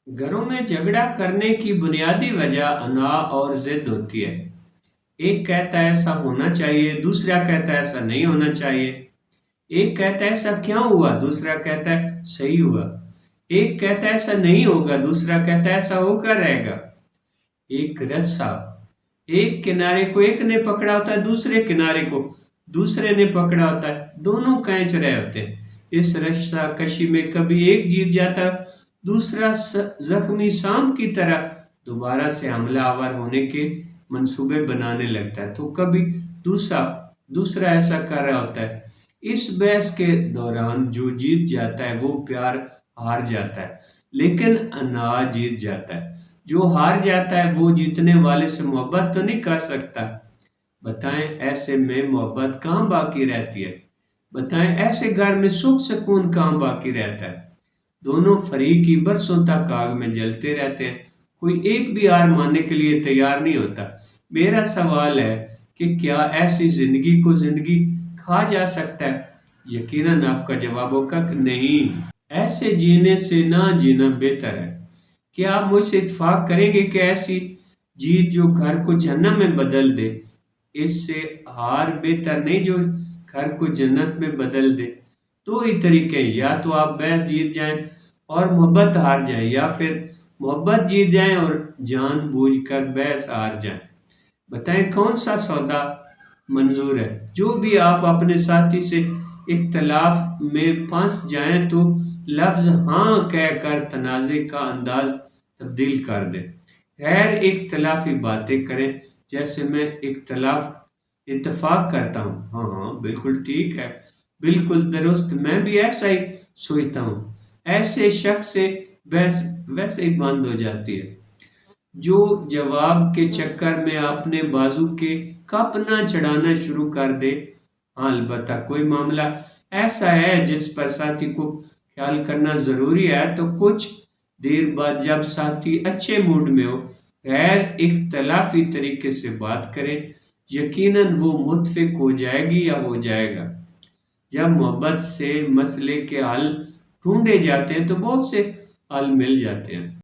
घरों में झगड़ा करने की बुनियादी वजह अना और जिद होती है। एक कहता है ऐसा होना चाहिए, दूसरा कहता है ऐसा नहीं होना चाहिए। एक कहता है ऐसा क्यों हुआ, दूसरा कहता है सही हुआ। एक कहता है ऐसा नहीं होगा, दूसरा कहता है ऐसा होकर रहेगा। एक रस्सा, एक किनारे को एक ने पकड़ा होता है, दूसरे किनारे को दूसरे ने पकड़ा होता है, दोनों खींच रहे होते हैं। इस रस्सा कशी में कभी एक जीत जाता है, दूसरा जख्मी सांप की तरह दोबारा से हमलावर होने के मंसूबे बनाने लगता है, तो कभी दूसरा दूसरा ऐसा कर रहा होता है। इस बहस के दौरान जो जीत जाता है वो प्यार हार जाता है, लेकिन अनाज जीत जाता है। जो हार जाता है वो जीतने वाले से मोहब्बत तो नहीं कर सकता। बताएं ऐसे में मोहब्बत कहाँ बाकी रहती है? बताएं ऐसे घर में सुख सुकून कहाँ बाकी रहता है? दोनों फरीक ही बरसों तक आग में जलते रहते हैं, कोई एक भी हार मानने के लिए तैयार नहीं होता। मेरा सवाल है कि क्या ऐसी जिंदगी को जिंदगी कहा जा सकता है? यकीनन आपका जवाब होगा कि नहीं, ऐसे जीने से ना जीना बेहतर है। क्या आप मुझसे इत्तेफाक करेंगे कि ऐसी जीत जो घर को जहन्नम में बदल दे, इससे हार बेहतर नहीं जो घर को जन्नत में बदल दे? दो ही तरीके हैं, या तो आप बहस जीत जाएं और मोहब्बत हार जाएं, या फिर मोहब्बत जीत जाएं और जानबूझकर बहस हार जाएं। बताएं कौन सा सौदा मंजूर है? जो भी आप अपने साथी से इख्तलाफ में फंस जाएं तो लफ्ज हाँ कहकर तनाज़े का अंदाज तब्दील कर दें। गैर इख्तलाफी बातें करें, जैसे मैं इत्तफाक करता हूँ, हाँ हाँ बिल्कुल ठीक है, बिल्कुल दुरुस्त, मैं भी ऐसा ही सोचता हूँ। ऐसे शख्स से बहस वैसे ही बंद हो जाती है। जो जवाब के चक्कर में अपने बाजू के कप ना चढ़ाना शुरू कर दे। हाँ अलबत्ता कोई मामला ऐसा है जिस पर साथी को ख्याल करना जरूरी है, तो कुछ देर बाद जब साथी अच्छे मूड में हो, गैर इख्तलाफी तरीके से बात करें, यकीनन वो मुत्फिक हो जाएगी या हो जाएगा। जब मोहब्बत से मसले के हल ढूंढे जाते हैं तो बहुत से हल मिल जाते हैं।